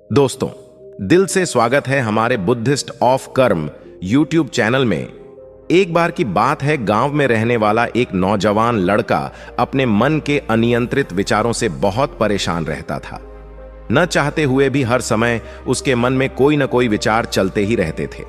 दोस्तों, दिल से स्वागत है हमारे बुद्धिस्ट ऑफ कर्म यूट्यूब चैनल में। एक बार की बात है, गांव में रहने वाला एक नौजवान लड़का अपने मन के अनियंत्रित विचारों से बहुत परेशान रहता था। न चाहते हुए भी हर समय उसके मन में कोई न कोई विचार चलते ही रहते थे।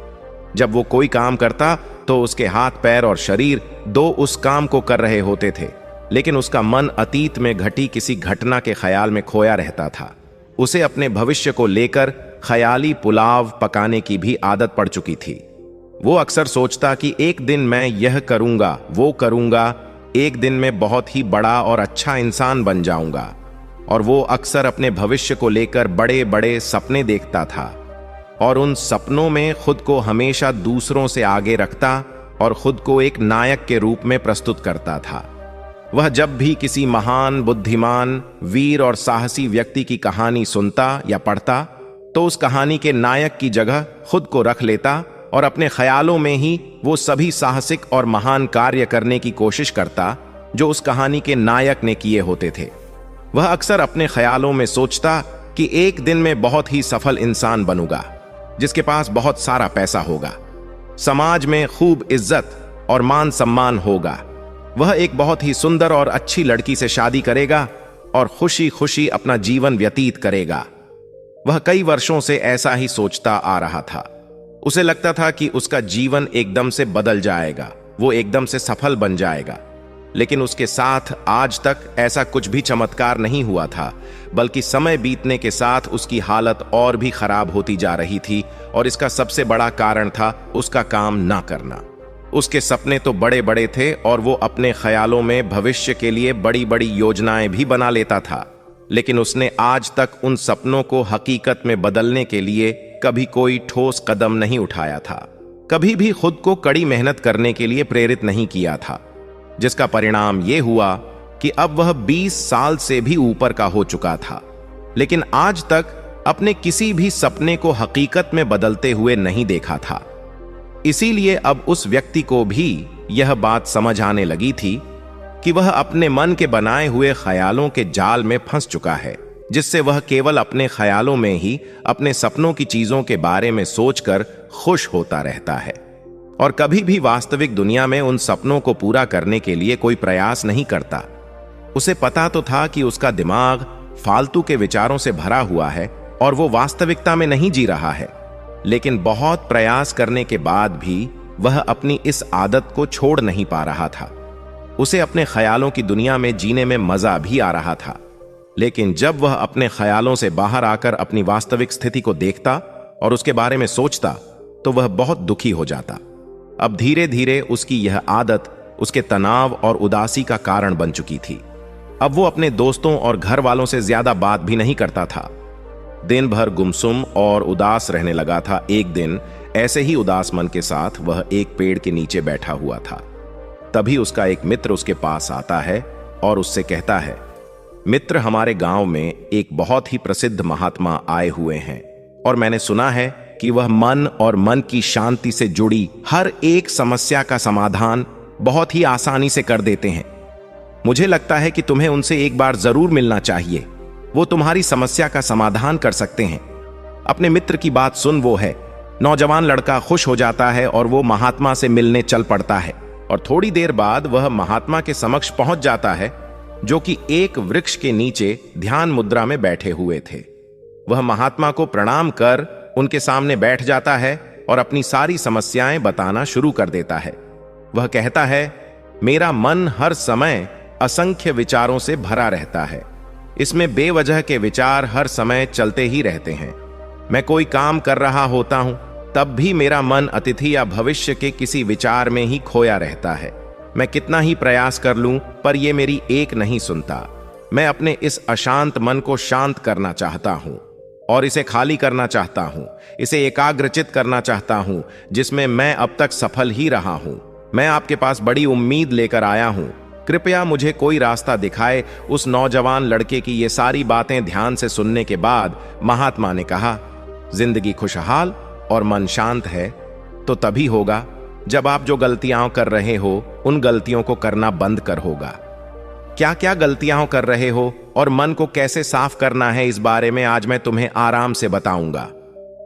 जब वो कोई काम करता तो उसके हाथ पैर और शरीर दो उस काम को कर रहे होते थे, लेकिन उसका मन अतीत में घटी किसी घटना के ख्याल में खोया रहता था। उसे अपने भविष्य को लेकर ख्याली पुलाव पकाने की भी आदत पड़ चुकी थी। वो अक्सर सोचता कि एक दिन मैं यह करूंगा, वो करूंगा, एक दिन में बहुत ही बड़ा और अच्छा इंसान बन जाऊंगा। और वो अक्सर अपने भविष्य को लेकर बड़े बड़े सपने देखता था और उन सपनों में खुद को हमेशा दूसरों से आगे रखता और खुद को एक नायक के रूप में प्रस्तुत करता था। वह जब भी किसी महान, बुद्धिमान, वीर और साहसी व्यक्ति की कहानी सुनता या पढ़ता तो उस कहानी के नायक की जगह खुद को रख लेता और अपने ख्यालों में ही वो सभी साहसिक और महान कार्य करने की कोशिश करता जो उस कहानी के नायक ने किए होते थे। वह अक्सर अपने ख्यालों में सोचता कि एक दिन में बहुत ही सफल इंसान बनूंगा, जिसके पास बहुत सारा पैसा होगा, समाज में खूब इज्जत और मान सम्मान होगा। वह एक बहुत ही सुंदर और अच्छी लड़की से शादी करेगा और खुशी खुशी अपना जीवन व्यतीत करेगा। वह कई वर्षों से ऐसा ही सोचता आ रहा था। उसे लगता था कि उसका जीवन एकदम से बदल जाएगा, वो एकदम से सफल बन जाएगा। लेकिन उसके साथ आज तक ऐसा कुछ भी चमत्कार नहीं हुआ था, बल्कि समय बीतने के साथ उसकी हालत और भी खराब होती जा रही थी। और इसका सबसे बड़ा कारण था उसका काम ना करना। उसके सपने तो बड़े बड़े थे और वो अपने ख्यालों में भविष्य के लिए बड़ी बड़ी योजनाएं भी बना लेता था, लेकिन उसने आज तक उन सपनों को हकीकत में बदलने के लिए कभी कोई ठोस कदम नहीं उठाया था। कभी भी खुद को कड़ी मेहनत करने के लिए प्रेरित नहीं किया था, जिसका परिणाम ये हुआ कि अब वह 20 साल से भी ऊपर का हो चुका था, लेकिन आज तक अपने किसी भी सपने को हकीकत में बदलते हुए नहीं देखा था। इसीलिए अब उस व्यक्ति को भी यह बात समझ आने लगी थी कि वह अपने मन के बनाए हुए ख्यालों के जाल में फंस चुका है, जिससे वह केवल अपने ख्यालों में ही अपने सपनों की चीजों के बारे में सोचकर खुश होता रहता है और कभी भी वास्तविक दुनिया में उन सपनों को पूरा करने के लिए कोई प्रयास नहीं करता। उसे पता तो था कि उसका दिमाग फालतू के विचारों से भरा हुआ है और वो वास्तविकता में नहीं जी रहा है, लेकिन बहुत प्रयास करने के बाद भी वह अपनी इस आदत को छोड़ नहीं पा रहा था। उसे अपने ख्यालों की दुनिया में जीने में मजा भी आ रहा था, लेकिन जब वह अपने ख्यालों से बाहर आकर अपनी वास्तविक स्थिति को देखता और उसके बारे में सोचता तो वह बहुत दुखी हो जाता। अब धीरे धीरे उसकी यह आदत उसके तनाव और उदासी का कारण बन चुकी थी। अब वो अपने दोस्तों और घर वालों से ज्यादा बात भी नहीं करता था। दिन भर गुमसुम और उदास रहने लगा था। एक दिन ऐसे ही उदास मन के साथ वह एक पेड़ के नीचे बैठा हुआ था। तभी उसका एक मित्र उसके पास आता है और उससे कहता है, मित्र, हमारे गांव में एक बहुत ही प्रसिद्ध महात्मा आए हुए हैं और मैंने सुना है कि वह मन और मन की शांति से जुड़ी हर एक समस्या का समाधान बहुत ही आसानी से कर देते हैं। मुझे लगता है कि तुम्हें उनसे एक बार जरूर मिलना चाहिए, वो तुम्हारी समस्या का समाधान कर सकते हैं। अपने मित्र की बात सुन वो है। नौजवान लड़का खुश हो जाता है और वो महात्मा से मिलने चल पड़ता है और थोड़ी देर बाद वह महात्मा के समक्ष पहुंच जाता है, जो कि एक वृक्ष के नीचे ध्यान मुद्रा में बैठे हुए थे। वह महात्मा को प्रणाम कर उनके सामने बैठ जाता है और अपनी सारी समस्याएं बताना शुरू कर देता है। वह कहता है, मेरा मन हर समय असंख्य विचारों से भरा रहता है। इसमें बेवजह के विचार हर समय चलते ही रहते हैं। मैं कोई काम कर रहा होता हूं तब भी मेरा मन अतीत या भविष्य के किसी विचार में ही खोया रहता है। मैं कितना ही प्रयास कर लूं पर यह मेरी एक नहीं सुनता। मैं अपने इस अशांत मन को शांत करना चाहता हूं और इसे खाली करना चाहता हूं, इसे एकाग्रचित करना चाहता हूं, जिसमें मैं अब तक सफल ही रहा हूं। मैं आपके पास बड़ी उम्मीद लेकर आया हूं, कृपया मुझे कोई रास्ता दिखाए। उस नौजवान लड़के की ये सारी बातें ध्यान से सुनने के बाद महात्मा ने कहा, जिंदगी खुशहाल और मन शांत है तो तभी होगा जब आप जो गलतियां कर रहे हो उन गलतियों को करना बंद कर होगा। क्या क्या गलतियां कर रहे हो और मन को कैसे साफ करना है, इस बारे में आज मैं तुम्हें आराम से बताऊंगा।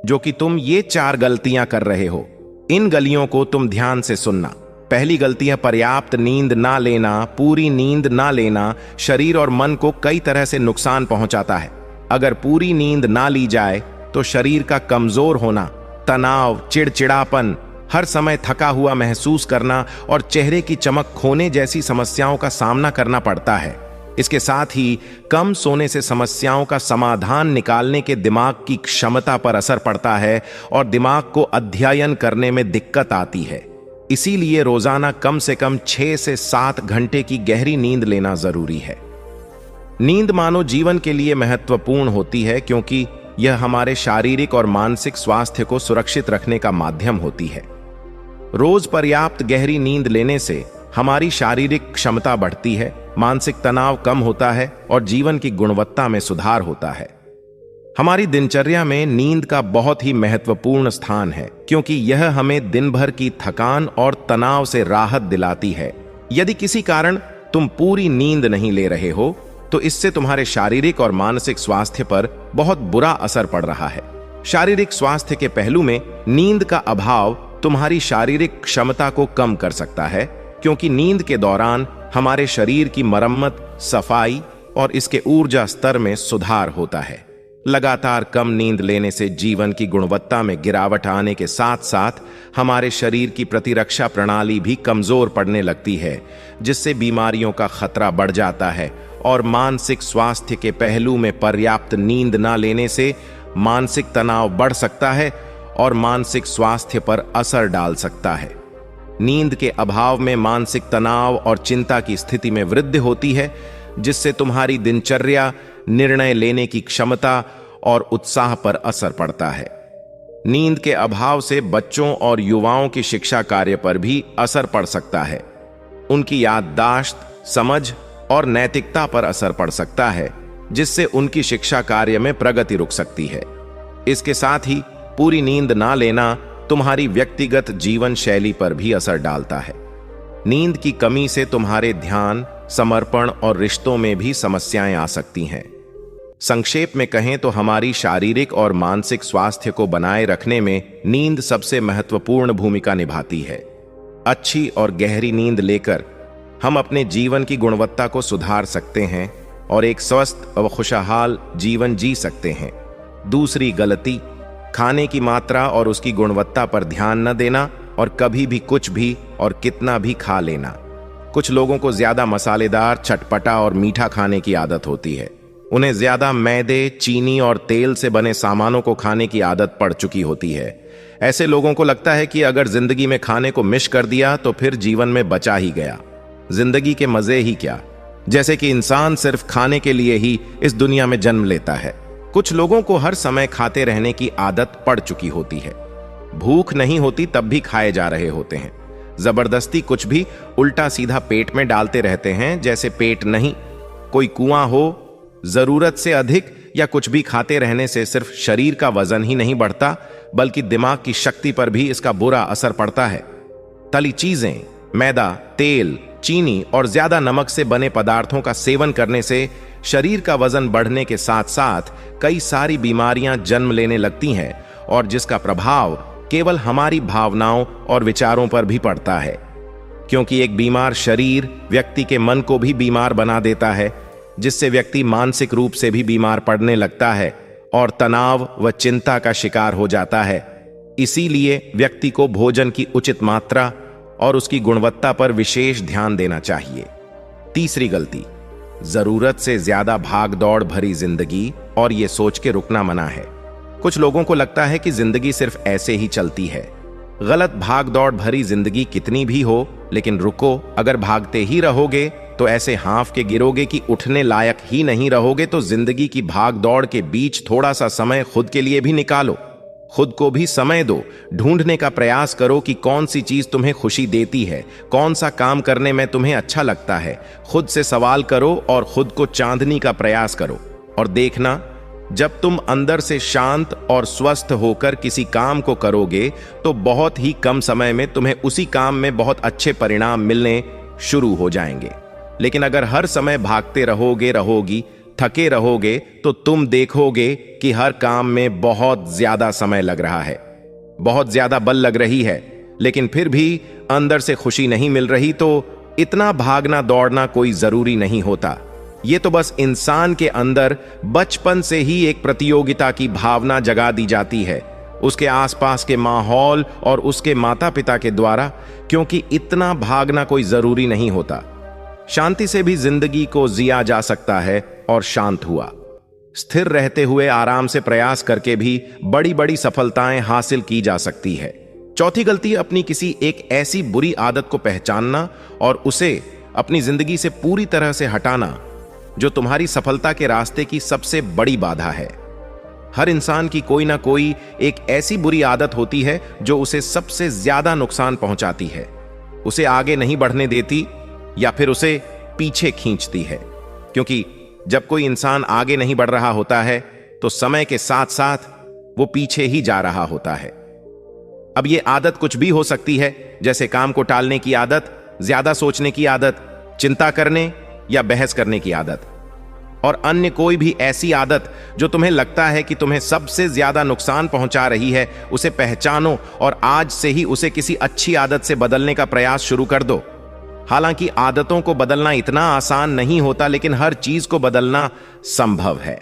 जो कि तुम ये 4 गलतियां कर रहे हो, इन गलियों को तुम ध्यान से सुनना। पहली गलती है पर्याप्त नींद ना लेना। पूरी नींद ना लेना शरीर और मन को कई तरह से नुकसान पहुंचाता है। अगर पूरी नींद ना ली जाए तो शरीर का कमजोर होना, तनाव, चिड़चिड़ापन, हर समय थका हुआ महसूस करना और चेहरे की चमक खोने जैसी समस्याओं का सामना करना पड़ता है। इसके साथ ही कम सोने से समस्याओं का समाधान निकालने के दिमाग की क्षमता पर असर पड़ता है और दिमाग को अध्ययन करने में दिक्कत आती है। इसीलिए रोजाना कम से कम 6 से 7 घंटे की गहरी नींद लेना जरूरी है। नींद मानव जीवन के लिए महत्वपूर्ण होती है क्योंकि यह हमारे शारीरिक और मानसिक स्वास्थ्य को सुरक्षित रखने का माध्यम होती है। रोज पर्याप्त गहरी नींद लेने से हमारी शारीरिक क्षमता बढ़ती है, मानसिक तनाव कम होता है और जीवन की गुणवत्ता में सुधार होता है। हमारी दिनचर्या में नींद का बहुत ही महत्वपूर्ण स्थान है क्योंकि यह हमें दिन भर की थकान और तनाव से राहत दिलाती है। यदि किसी कारण तुम पूरी नींद नहीं ले रहे हो तो इससे तुम्हारे शारीरिक और मानसिक स्वास्थ्य पर बहुत बुरा असर पड़ रहा है। शारीरिक स्वास्थ्य के पहलू में नींद का अभाव तुम्हारी शारीरिक क्षमता को कम कर सकता है क्योंकि नींद के दौरान हमारे शरीर की मरम्मत, सफाई और इसके ऊर्जा स्तर में सुधार होता है। लगातार कम नींद लेने से जीवन की गुणवत्ता में गिरावट आने के साथ साथ हमारे शरीर की प्रतिरक्षा प्रणाली भी कमजोर पड़ने लगती है, जिससे बीमारियों का खतरा बढ़ जाता है। और मानसिक स्वास्थ्य के पहलू में पर्याप्त नींद ना लेने से मानसिक तनाव बढ़ सकता है और मानसिक स्वास्थ्य पर असर डाल सकता है। नींद के अभाव में मानसिक तनाव और चिंता की स्थिति में वृद्धि होती है, जिससे तुम्हारी दिनचर्या, निर्णय लेने की क्षमता और उत्साह पर असर पड़ता है। नींद के अभाव से बच्चों और युवाओं की शिक्षा कार्य पर भी असर पड़ सकता है। उनकी याददाश्त, समझ और नैतिकता पर असर पड़ सकता है, जिससे उनकी शिक्षा कार्य में प्रगति रुक सकती है। इसके साथ ही पूरी नींद ना लेना तुम्हारी व्यक्तिगत जीवन शैली पर भी असर डालता है। नींद की कमी से तुम्हारे ध्यान, समर्पण और रिश्तों में भी समस्याएं आ सकती हैं। संक्षेप में कहें तो हमारी शारीरिक और मानसिक स्वास्थ्य को बनाए रखने में नींद सबसे महत्वपूर्ण भूमिका निभाती है। अच्छी और गहरी नींद लेकर हम अपने जीवन की गुणवत्ता को सुधार सकते हैं और एक स्वस्थ और खुशहाल जीवन जी सकते हैं। दूसरी गलती, खाने की मात्रा और उसकी गुणवत्ता पर ध्यान न देना और कभी भी कुछ भी और कितना भी खा लेना। कुछ लोगों को ज्यादा मसालेदार, चटपटा और मीठा खाने की आदत होती है। उन्हें ज्यादा मैदे, चीनी और तेल से बने सामानों को खाने की आदत पड़ चुकी होती है। ऐसे लोगों को लगता है कि अगर जिंदगी में खाने को मिस कर दिया तो फिर जीवन में बचा ही गया, जिंदगी के मजे ही क्या, जैसे कि इंसान सिर्फ खाने के लिए ही इस दुनिया में जन्म लेता है। कुछ लोगों को हर समय खाते रहने की आदत पड़ चुकी होती है। भूख नहीं होती तब भी खाए जा रहे होते हैं। जबरदस्ती कुछ भी उल्टा सीधा पेट में डालते रहते हैं, जैसे पेट नहीं कोई कुआं हो। जरूरत से अधिक या कुछ भी खाते रहने से सिर्फ शरीर का वजन ही नहीं बढ़ता, बल्कि दिमाग की शक्ति पर भी इसका बुरा असर पड़ता है। तली चीजें, मैदा, तेल, चीनी और ज्यादा नमक से बने पदार्थों का सेवन करने से शरीर का वजन बढ़ने के साथ साथ कई सारी बीमारियां जन्म लेने लगती हैं और जिसका प्रभाव केवल हमारी भावनाओं और विचारों पर भी पड़ता है, क्योंकि एक बीमार शरीर व्यक्ति के मन को भी बीमार बना देता है, जिससे व्यक्ति मानसिक रूप से भी बीमार पड़ने लगता है और तनाव व चिंता का शिकार हो जाता है। इसीलिए व्यक्ति को भोजन की उचित मात्रा और उसकी गुणवत्ता पर विशेष ध्यान देना चाहिए। तीसरी गलती, जरूरत से ज्यादा भाग दौड़ भरी जिंदगी और ये सोच के रुकना मना है। कुछ लोगों को लगता है कि जिंदगी सिर्फ ऐसे ही चलती है। गलत, भाग दौड़ भरी जिंदगी कितनी भी हो, लेकिन रुको, अगर भागते ही रहोगे तो ऐसे हांफ के गिरोगे कि उठने लायक ही नहीं रहोगे। तो जिंदगी की भाग दौड़ के बीच थोड़ा सा समय खुद के लिए भी निकालो, खुद को भी समय दो। ढूंढने का प्रयास करो कि कौन सी चीज तुम्हें खुशी देती है, कौन सा काम करने में तुम्हें अच्छा लगता है। खुद से सवाल करो और खुद को चांदनी का प्रयास करो और देखना, जब तुम अंदर से शांत और स्वस्थ होकर किसी काम को करोगे तो बहुत ही कम समय में तुम्हें उसी काम में बहुत अच्छे परिणाम मिलने शुरू हो जाएंगे। लेकिन अगर हर समय भागते रहोगी, थके रहोगे, तो तुम देखोगे कि हर काम में बहुत ज्यादा समय लग रहा है, बहुत ज्यादा बल लग रही है, लेकिन फिर भी अंदर से खुशी नहीं मिल रही। तो इतना भागना दौड़ना कोई जरूरी नहीं होता। ये तो बस इंसान के अंदर बचपन से ही एक प्रतियोगिता की भावना जगा दी जाती है, उसके आसपास के माहौल और उसके माता पिता के द्वारा, क्योंकि इतना भागना कोई जरूरी नहीं होता। शांति से भी जिंदगी को जिया जा सकता है और शांत हुआ, स्थिर रहते हुए, आराम से प्रयास करके भी बड़ी बड़ी सफलताएं हासिल की जा सकती है। चौथी गलती, अपनी किसी एक ऐसी बुरी आदत को पहचानना और उसे अपनी जिंदगी से पूरी तरह से हटाना जो तुम्हारी सफलता के रास्ते की सबसे बड़ी बाधा है। हर इंसान की कोई ना कोई एक ऐसी बुरी आदत होती है जो उसे सबसे ज्यादा नुकसान पहुंचाती है, उसे आगे नहीं बढ़ने देती या फिर उसे पीछे खींचती है। क्योंकि जब कोई इंसान आगे नहीं बढ़ रहा होता है तो समय के साथ साथ वो पीछे ही जा रहा होता है। अब ये आदत कुछ भी हो सकती है, जैसे काम को टालने की आदत, ज्यादा सोचने की आदत, चिंता करने या बहस करने की आदत, और अन्य कोई भी ऐसी आदत जो तुम्हें लगता है कि तुम्हें सबसे ज्यादा नुकसान पहुंचा रही है, उसे पहचानो और आज से ही उसे किसी अच्छी आदत से बदलने का प्रयास शुरू कर दो। हालांकि आदतों को बदलना इतना आसान नहीं होता, लेकिन हर चीज को बदलना संभव है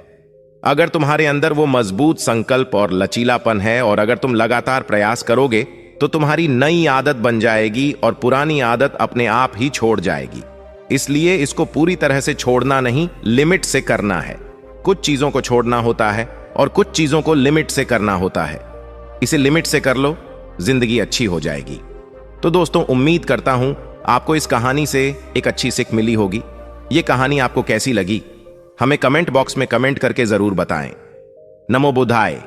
अगर तुम्हारे अंदर वो मजबूत संकल्प और लचीलापन है, और अगर तुम लगातार प्रयास करोगे तो तुम्हारी नई आदत बन जाएगी और पुरानी आदत अपने आप ही छोड़ जाएगी। इसलिए इसको पूरी तरह से छोड़ना नहीं, लिमिट से करना है। कुछ चीजों को छोड़ना होता है और कुछ चीजों को लिमिट से करना होता है। इसे लिमिट से कर लो, जिंदगी अच्छी हो जाएगी। तो दोस्तों, उम्मीद करता हूं आपको इस कहानी से एक अच्छी सीख मिली होगी। ये कहानी आपको कैसी लगी हमें कमेंट बॉक्स में कमेंट करके जरूर बताएं। नमो बुद्धाय।